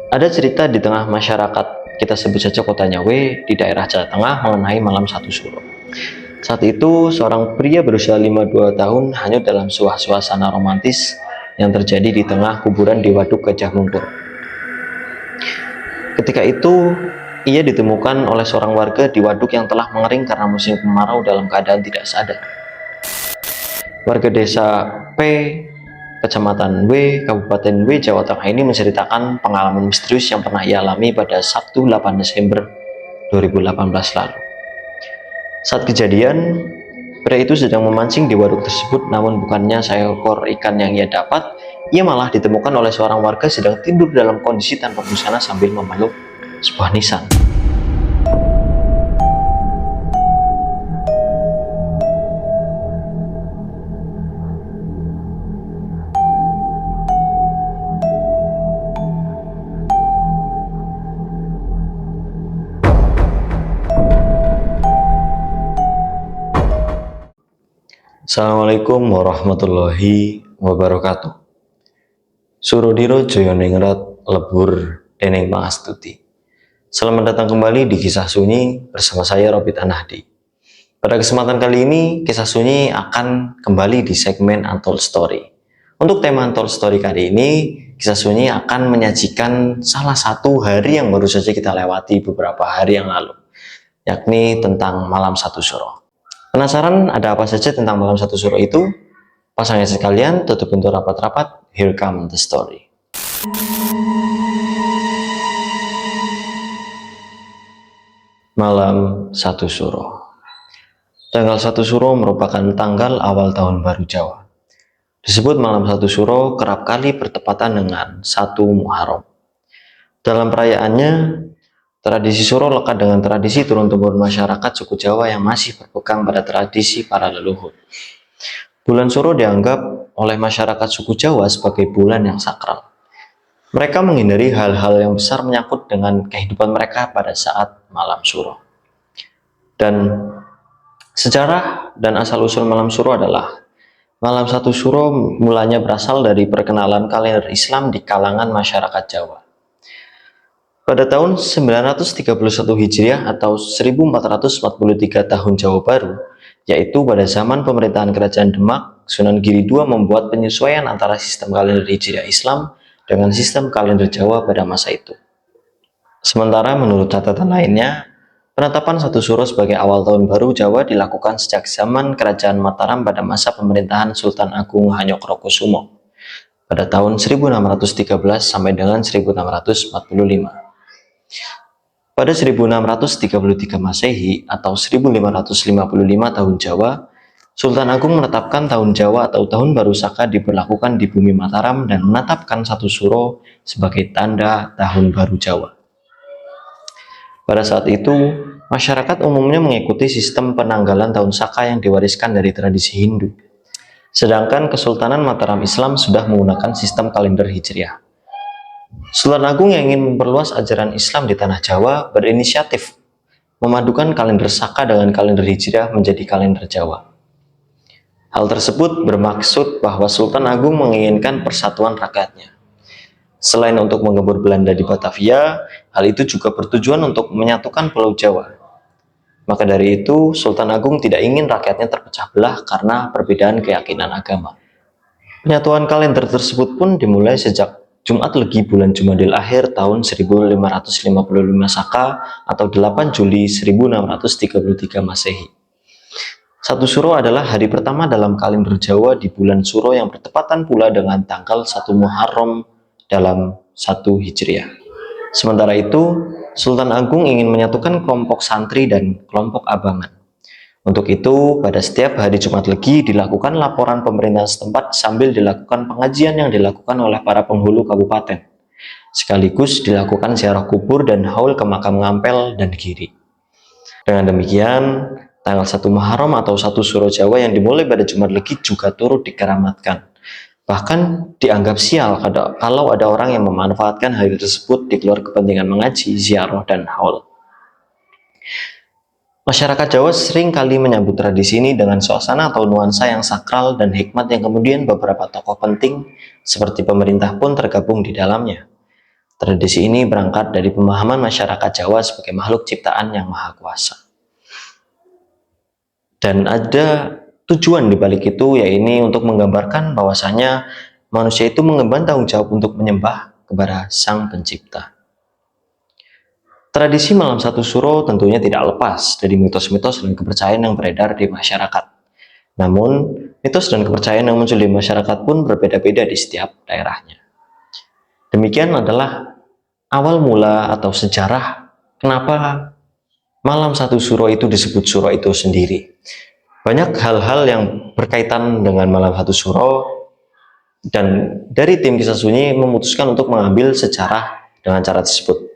Ada cerita di tengah masyarakat, kita sebut saja kota Nyawe di daerah Jawa Tengah mengenai malam satu suro. Saat itu, seorang pria berusia 52 tahun hanyut dalam sebuah suasana romantis yang terjadi di tengah kuburan di Waduk Gajah Mungkur. Ketika itu, ia ditemukan oleh seorang warga di waduk yang telah mengering karena musim kemarau dalam keadaan tidak sadar. Warga desa P, Kecamatan W, Kabupaten W, Jawa Tengah ini menceritakan pengalaman misterius yang pernah ia alami pada Sabtu 8 Desember 2018 lalu. Saat kejadian, pria itu sedang memancing di waduk tersebut, namun bukannya seekor ikan yang ia dapat, ia malah ditemukan oleh seorang warga sedang tidur dalam kondisi tanpa busana sambil memeluk sebuah nisan. Assalamualaikum warahmatullahi wabarakatuh. Surodiro Joyoningrat lebur dening pangastuti. Selamat datang kembali di Kisah Sunyi bersama saya Robit Anahdi. Pada kesempatan kali ini, Kisah Sunyi akan kembali di segmen Untold Story. Untuk tema Untold Story kali ini, Kisah Sunyi akan menyajikan salah satu hari yang baru saja kita lewati beberapa hari yang lalu, yakni tentang malam satu suro. Penasaran ada apa saja tentang malam satu suro itu? Pasangan sekalian, tutup pintu rapat-rapat. Here come the story. Malam satu suro. Tanggal 1 Suro merupakan tanggal awal tahun baru Jawa. Disebut malam satu suro kerap kali bertepatan dengan 1 Muharram. Dalam perayaannya, tradisi suro lekat dengan tradisi turun-temurun masyarakat suku Jawa yang masih berpegang pada tradisi para leluhur. Bulan suro dianggap oleh masyarakat suku Jawa sebagai bulan yang sakral. Mereka menghindari hal-hal yang besar menyangkut dengan kehidupan mereka pada saat malam suro. Dan sejarah dan asal-usul malam suro adalah malam satu suro mulanya berasal dari perkenalan kalender Islam di kalangan masyarakat Jawa. Pada tahun 931 Hijriah atau 1443 tahun Jawa Baru, yaitu pada zaman pemerintahan Kerajaan Demak, Sunan Giri II membuat penyesuaian antara sistem kalender Hijriah Islam dengan sistem kalender Jawa pada masa itu. Sementara menurut catatan lainnya, penetapan satu suro sebagai awal tahun baru Jawa dilakukan sejak zaman Kerajaan Mataram pada masa pemerintahan Sultan Agung Hanyokrokusumo pada tahun 1613 sampai dengan 1645. Pada 1633 Masehi atau 1555 tahun Jawa, Sultan Agung menetapkan tahun Jawa atau tahun baru Saka diberlakukan di bumi Mataram dan menetapkan satu suro sebagai tanda tahun baru Jawa. Pada saat itu, masyarakat umumnya mengikuti sistem penanggalan tahun Saka yang diwariskan dari tradisi Hindu. Sedangkan Kesultanan Mataram Islam sudah menggunakan sistem kalender Hijriah. Sultan Agung yang ingin memperluas ajaran Islam di tanah Jawa berinisiatif memadukan kalender Saka dengan kalender Hijriah menjadi kalender Jawa. Hal tersebut bermaksud bahwa Sultan Agung menginginkan persatuan rakyatnya. Selain untuk menggempur Belanda di Batavia, hal itu juga bertujuan untuk menyatukan Pulau Jawa. Maka dari itu, Sultan Agung tidak ingin rakyatnya terpecah belah karena perbedaan keyakinan agama. Penyatuan kalender tersebut pun dimulai sejak Jumat Legi bulan Jumadil Akhir tahun 1555 Saka atau 8 Juli 1633 Masehi. Satu Suro adalah hari pertama dalam kalender Jawa di bulan Suro yang bertepatan pula dengan tanggal 1 Muharram dalam 1 Hijriah. Sementara itu, Sultan Agung ingin menyatukan kelompok santri dan kelompok abangan. Untuk itu, pada setiap hari Jumat Legi dilakukan laporan pemerintah setempat sambil dilakukan pengajian yang dilakukan oleh para penghulu kabupaten. Sekaligus dilakukan ziarah kubur dan haul ke makam Ngampel dan Giri. Dengan demikian, tanggal 1 Muharram atau 1 Suro Jawa yang dimulai pada Jumat Legi juga turut dikeramatkan. Bahkan dianggap sial kalau ada orang yang memanfaatkan hari tersebut di luar kepentingan mengaji, ziarah, dan haul. Masyarakat Jawa sering kali menyambut tradisi ini dengan suasana atau nuansa yang sakral dan hikmat yang kemudian beberapa tokoh penting seperti pemerintah pun tergabung di dalamnya. Tradisi ini berangkat dari pemahaman masyarakat Jawa sebagai makhluk ciptaan yang maha kuasa. Dan ada tujuan di balik itu, yaitu untuk menggambarkan bahwasanya manusia itu mengemban tanggung jawab untuk menyembah kepada Sang Pencipta. Tradisi malam satu suro tentunya tidak lepas dari mitos-mitos dan kepercayaan yang beredar di masyarakat. Namun, mitos dan kepercayaan yang muncul di masyarakat pun berbeda-beda di setiap daerahnya. Demikian adalah awal mula atau sejarah kenapa malam satu suro itu disebut suro itu sendiri. Banyak hal-hal yang berkaitan dengan malam satu suro, dan dari tim Kisah Sunyi memutuskan untuk mengambil sejarah dengan cara tersebut.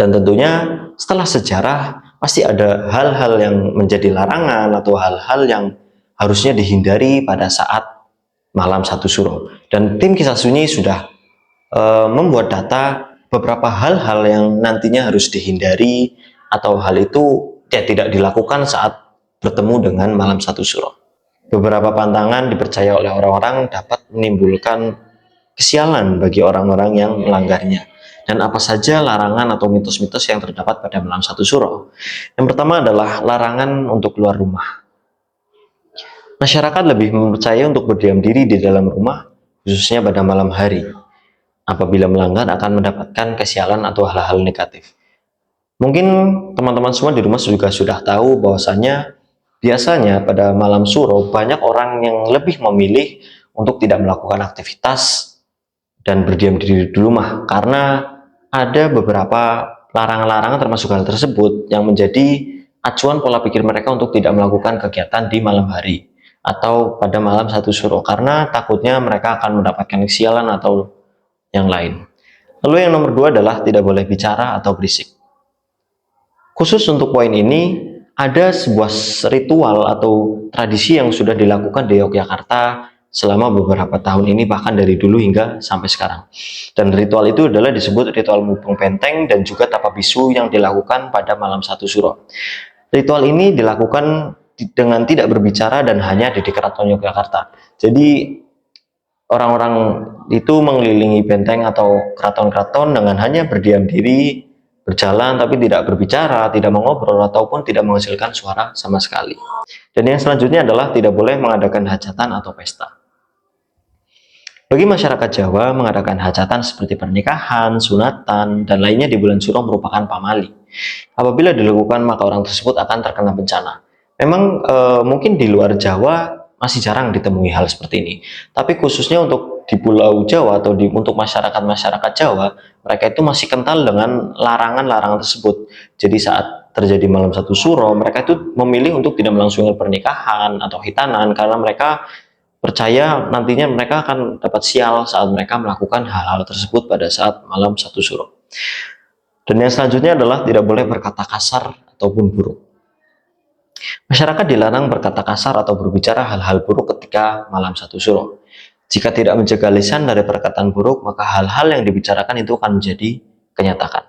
Dan tentunya setelah sejarah pasti ada hal-hal yang menjadi larangan atau hal-hal yang harusnya dihindari pada saat malam satu suro. Dan tim Kisah Sunyi sudah membuat data beberapa hal-hal yang nantinya harus dihindari atau hal itu tidak dilakukan saat bertemu dengan malam satu suro. Beberapa pantangan dipercaya oleh orang-orang dapat menimbulkan kesialan bagi orang-orang yang melanggarnya. Dan apa saja larangan atau mitos-mitos yang terdapat pada malam satu suro? Yang pertama adalah larangan untuk keluar rumah. Masyarakat lebih mempercaya untuk berdiam diri di dalam rumah, khususnya pada malam hari. Apabila melanggar akan mendapatkan kesialan atau hal-hal negatif. Mungkin teman-teman semua di rumah juga sudah tahu bahwasanya biasanya pada malam suro banyak orang yang lebih memilih untuk tidak melakukan aktivitas dan berdiam diri di rumah karena ada beberapa larangan-larangan termasuk hal tersebut yang menjadi acuan pola pikir mereka untuk tidak melakukan kegiatan di malam hari atau pada malam satu suro karena takutnya mereka akan mendapatkan kesialan atau yang lain. Lalu yang nomor 2 adalah tidak boleh bicara atau berisik. Khusus untuk poin ini ada sebuah ritual atau tradisi yang sudah dilakukan di Yogyakarta selama beberapa tahun ini, bahkan dari dulu hingga sampai sekarang. Dan ritual itu adalah disebut ritual mubeng benteng dan juga tapa bisu yang dilakukan pada malam satu suro. Ritual ini dilakukan dengan tidak berbicara dan hanya di Keraton Yogyakarta. Jadi orang-orang itu mengelilingi benteng atau keraton-keraton dengan hanya berdiam diri, berjalan tapi tidak berbicara, tidak mengobrol ataupun tidak menghasilkan suara sama sekali. Dan yang selanjutnya adalah tidak boleh mengadakan hajatan atau pesta. Bagi masyarakat Jawa, mengadakan hajatan seperti pernikahan, sunatan, dan lainnya di bulan suro merupakan pamali. Apabila dilakukan, maka orang tersebut akan terkena bencana. Memang mungkin di luar Jawa masih jarang ditemui hal seperti ini. Tapi khususnya untuk di Pulau Jawa atau untuk masyarakat Jawa, mereka itu masih kental dengan larangan-larangan tersebut. Jadi saat terjadi malam satu suro, mereka itu memilih untuk tidak melangsungkan pernikahan atau hitanan karena mereka percaya nantinya mereka akan dapat sial saat mereka melakukan hal-hal tersebut pada saat malam satu suro. Dan yang selanjutnya adalah tidak boleh berkata kasar ataupun buruk. Masyarakat dilarang berkata kasar atau berbicara hal-hal buruk ketika malam satu suro. Jika tidak menjaga lisan dari perkataan buruk, maka hal-hal yang dibicarakan itu akan menjadi kenyataan.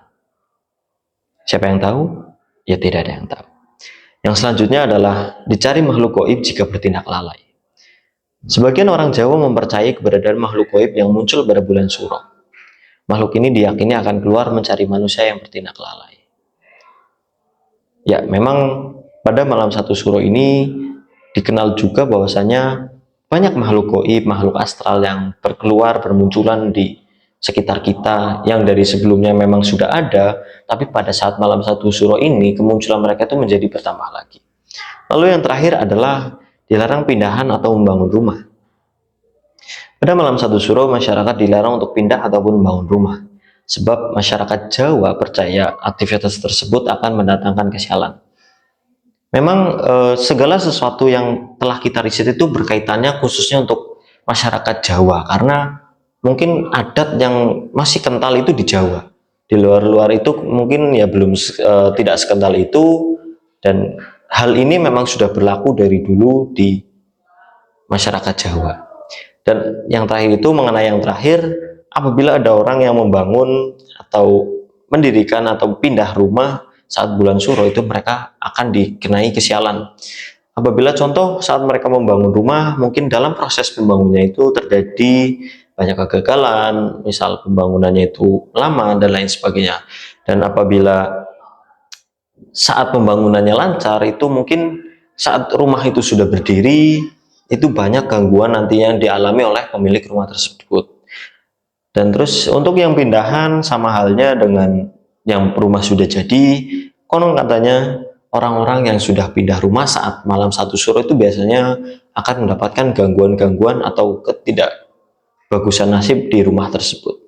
Siapa yang tahu? Ya tidak ada yang tahu. Yang selanjutnya adalah dicari makhluk gaib jika bertindak lalai. Sebagian orang Jawa mempercayai keberadaan makhluk gaib yang muncul pada bulan suro. Makhluk ini diyakini akan keluar mencari manusia yang bertindak lalai. Ya, memang pada malam satu suro ini dikenal juga bahwasanya banyak makhluk gaib, makhluk astral yang bermunculan di sekitar kita yang dari sebelumnya memang sudah ada, tapi pada saat malam satu suro ini kemunculan mereka itu menjadi bertambah lagi. Lalu yang terakhir adalah dilarang pindahan atau membangun rumah. Pada malam satu suro, masyarakat dilarang untuk pindah ataupun membangun rumah. Sebab masyarakat Jawa percaya aktivitas tersebut akan mendatangkan kesialan. Memang segala sesuatu yang telah kita riset itu berkaitannya khususnya untuk masyarakat Jawa. Karena mungkin adat yang masih kental itu di Jawa. Di luar-luar itu mungkin ya belum tidak sekental itu. Dan hal ini memang sudah berlaku dari dulu di masyarakat Jawa. Dan yang terakhir itu mengenai yang terakhir, apabila ada orang yang membangun atau mendirikan atau pindah rumah saat bulan suro itu mereka akan dikenai kesialan. Apabila contoh saat mereka membangun rumah, mungkin dalam proses pembangunnya itu terjadi banyak kegagalan, misal pembangunannya itu lama dan lain sebagainya. Dan apabila saat pembangunannya lancar, itu mungkin saat rumah itu sudah berdiri, itu banyak gangguan nanti yang dialami oleh pemilik rumah tersebut. Dan terus untuk yang pindahan sama halnya dengan yang rumah sudah jadi, konon katanya orang-orang yang sudah pindah rumah saat malam satu suro itu biasanya akan mendapatkan gangguan-gangguan atau ketidakbagusan nasib di rumah tersebut.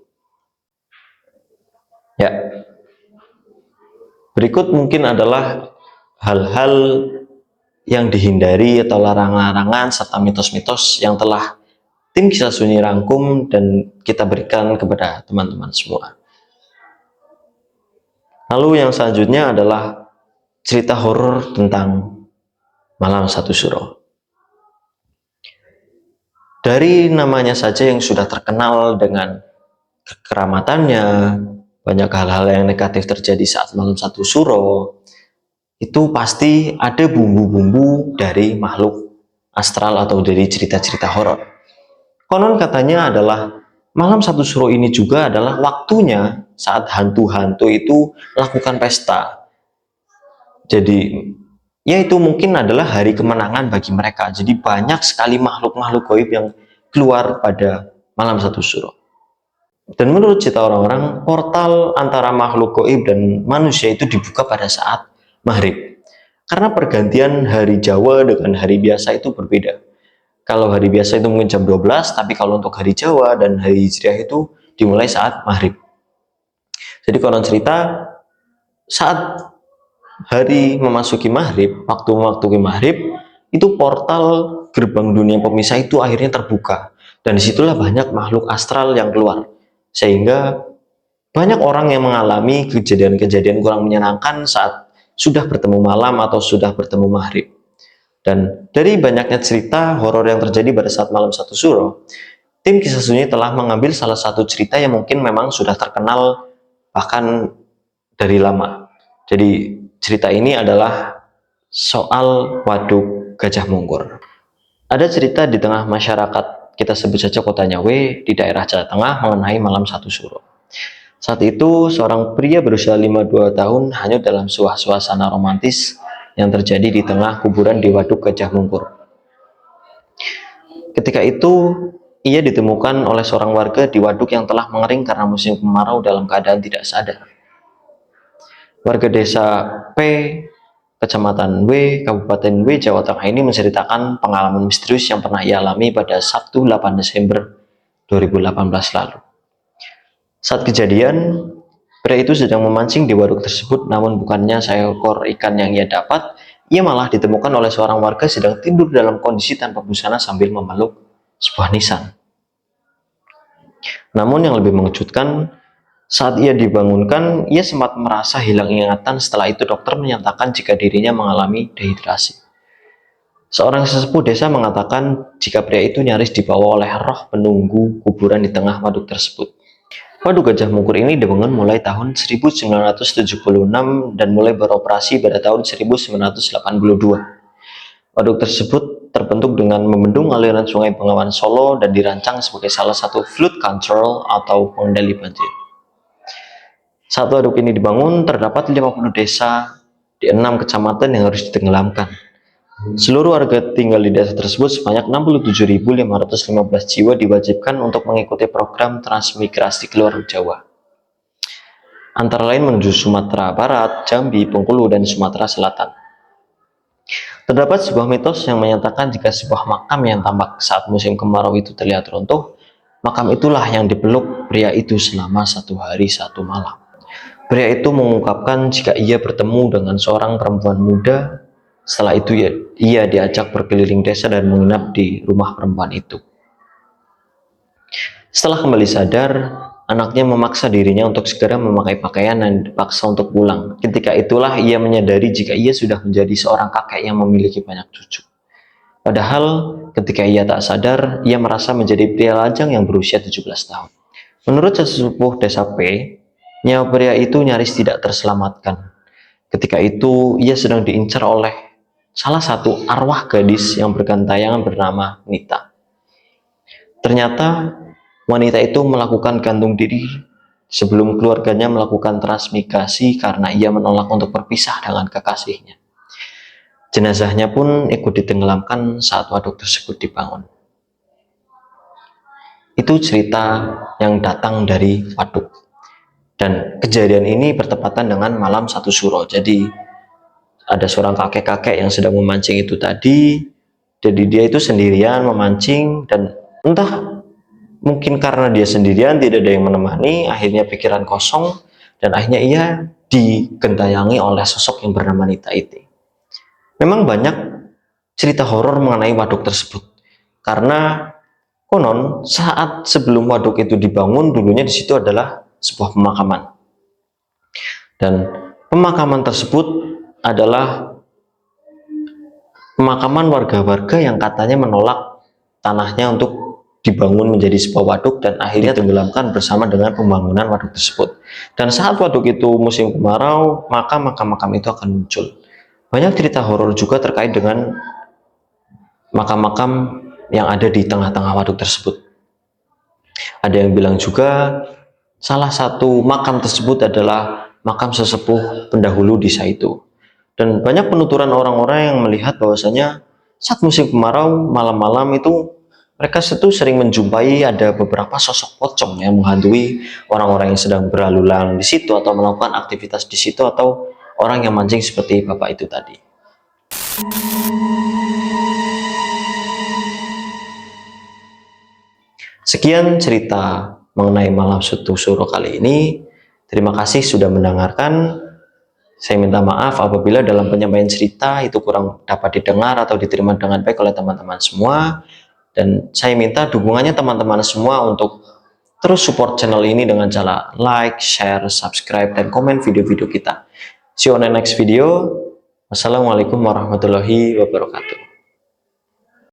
Ya, berikut mungkin adalah hal-hal yang dihindari atau larangan-larangan serta mitos-mitos yang telah tim Kisah Sunyi rangkum dan kita berikan kepada teman-teman semua. Lalu yang selanjutnya adalah cerita horor tentang Malam Satu Suro. Dari namanya saja yang sudah terkenal dengan kekeramatannya, banyak hal-hal yang negatif terjadi saat Malam Satu Suro, itu pasti ada bumbu-bumbu dari makhluk astral atau dari cerita-cerita horor. Konon katanya adalah Malam Satu Suro ini juga adalah waktunya saat hantu-hantu itu lakukan pesta. Jadi, ya itu mungkin adalah hari kemenangan bagi mereka. Jadi banyak sekali makhluk-makhluk gaib yang keluar pada Malam Satu Suro. Dan menurut cerita orang-orang, portal antara makhluk gaib dan manusia itu dibuka pada saat maghrib. Karena pergantian hari Jawa dengan hari biasa itu berbeda. Kalau hari biasa itu mungkin jam 12, tapi kalau untuk hari Jawa dan hari Hijriah itu dimulai saat maghrib. Jadi konon cerita, saat hari memasuki maghrib, waktu memasuki maghrib, itu portal gerbang dunia pemisah itu akhirnya terbuka. Dan disitulah banyak makhluk astral yang keluar. Sehingga banyak orang yang mengalami kejadian-kejadian kurang menyenangkan saat sudah bertemu malam atau sudah bertemu maghrib. Dan dari banyaknya cerita horor yang terjadi pada saat Malam Satu Suro, tim Kisah Sunyi telah mengambil salah satu cerita yang mungkin memang sudah terkenal bahkan dari lama. Jadi cerita ini adalah soal Waduk Gajah Mungkur. Ada cerita di tengah masyarakat, kita sebut saja Kota Nyawe, di daerah Jawa Tengah mengenai Malam Satu Suro. Saat itu, seorang pria berusia 52 tahun hanyut dalam sebuah suasana romantis yang terjadi di tengah kuburan di Waduk Gajah Mungkur. Ketika itu, ia ditemukan oleh seorang warga di waduk yang telah mengering karena musim kemarau dalam keadaan tidak sadar. Warga desa P, Kecamatan W, Kabupaten W, Jawa Tengah ini menceritakan pengalaman misterius yang pernah ia alami pada Sabtu 8 Desember 2018 lalu. Saat kejadian, pria itu sedang memancing di waduk tersebut, namun bukannya seekor ikan yang ia dapat, ia malah ditemukan oleh seorang warga sedang tidur dalam kondisi tanpa busana sambil memeluk sebuah nisan. Namun yang lebih mengejutkan, saat ia dibangunkan, ia sempat merasa hilang ingatan. Setelah itu dokter menyatakan jika dirinya mengalami dehidrasi. Seorang sesepuh desa mengatakan jika pria itu nyaris dibawa oleh roh penunggu kuburan di tengah waduk tersebut. Waduk Gajah Mungkur ini dibangun mulai tahun 1976 dan mulai beroperasi pada tahun 1982. Waduk tersebut terbentuk dengan membendung aliran sungai Bengawan Solo dan dirancang sebagai salah satu flood control atau pengendali banjir. Saat waduk ini dibangun, terdapat 50 desa di 6 kecamatan yang harus ditenggelamkan. Seluruh warga tinggal di desa tersebut sebanyak 67.515 jiwa diwajibkan untuk mengikuti program transmigrasi ke luar Jawa. Antara lain menuju Sumatera Barat, Jambi, Bengkulu, dan Sumatera Selatan. Terdapat sebuah mitos yang menyatakan jika sebuah makam yang tampak saat musim kemarau itu terlihat runtuh, makam itulah yang dipeluk pria itu selama 1 hari 1 malam. Pria itu mengungkapkan jika ia bertemu dengan seorang perempuan muda. Setelah itu ia diajak berkeliling desa dan menginap di rumah perempuan itu. Setelah kembali sadar, anaknya memaksa dirinya untuk segera memakai pakaian dan dipaksa untuk pulang. Ketika itulah ia menyadari jika ia sudah menjadi seorang kakek yang memiliki banyak cucu. Padahal ketika ia tak sadar, ia merasa menjadi pria lajang yang berusia 17 tahun. Menurut sesepuh desa P, nyawa pria itu nyaris tidak terselamatkan. Ketika itu ia sedang diincar oleh salah satu arwah gadis yang bergantayangan bernama Nita. Ternyata wanita itu melakukan gantung diri sebelum keluarganya melakukan transmigrasi karena ia menolak untuk berpisah dengan kekasihnya. Jenazahnya pun ikut ditenggelamkan saat waduk tersebut dibangun. Itu cerita yang datang dari waduk. Dan kejadian ini bertepatan dengan malam 1 Suro. Jadi ada seorang kakek-kakek yang sedang memancing itu tadi. Jadi dia itu sendirian memancing, dan entah mungkin karena dia sendirian tidak ada yang menemani, akhirnya pikiran kosong, dan akhirnya ia digentayangi oleh sosok yang bernama Nita itu. Memang banyak cerita horor mengenai waduk tersebut, karena konon saat sebelum waduk itu dibangun, dulunya di situ adalah sebuah pemakaman, dan pemakaman tersebut adalah pemakaman warga-warga yang katanya menolak tanahnya untuk dibangun menjadi sebuah waduk, dan akhirnya tenggelamkan bersama dengan pembangunan waduk tersebut. Dan saat waduk itu musim kemarau, maka makam-makam itu akan muncul. Banyak cerita horor juga terkait dengan makam-makam yang ada di tengah-tengah waduk tersebut. Ada yang bilang juga salah satu makam tersebut adalah makam sesepuh pendahulu desa itu. Dan banyak penuturan orang-orang yang melihat bahwasanya saat musim kemarau, malam-malam itu mereka itu sering menjumpai ada beberapa sosok pocong yang menghantui orang-orang yang sedang berlalu lalang di situ atau melakukan aktivitas di situ, atau orang yang mancing seperti bapak itu tadi. Sekian cerita mengenai malam 1 Suro kali ini. Terima kasih sudah mendengarkan. Saya minta maaf apabila dalam penyampaian cerita itu kurang dapat didengar atau diterima dengan baik oleh teman-teman semua. Dan saya minta dukungannya teman-teman semua untuk terus support channel ini dengan cara like, share, subscribe, dan komen video-video kita. See you on the next video. Wassalamualaikum warahmatullahi wabarakatuh.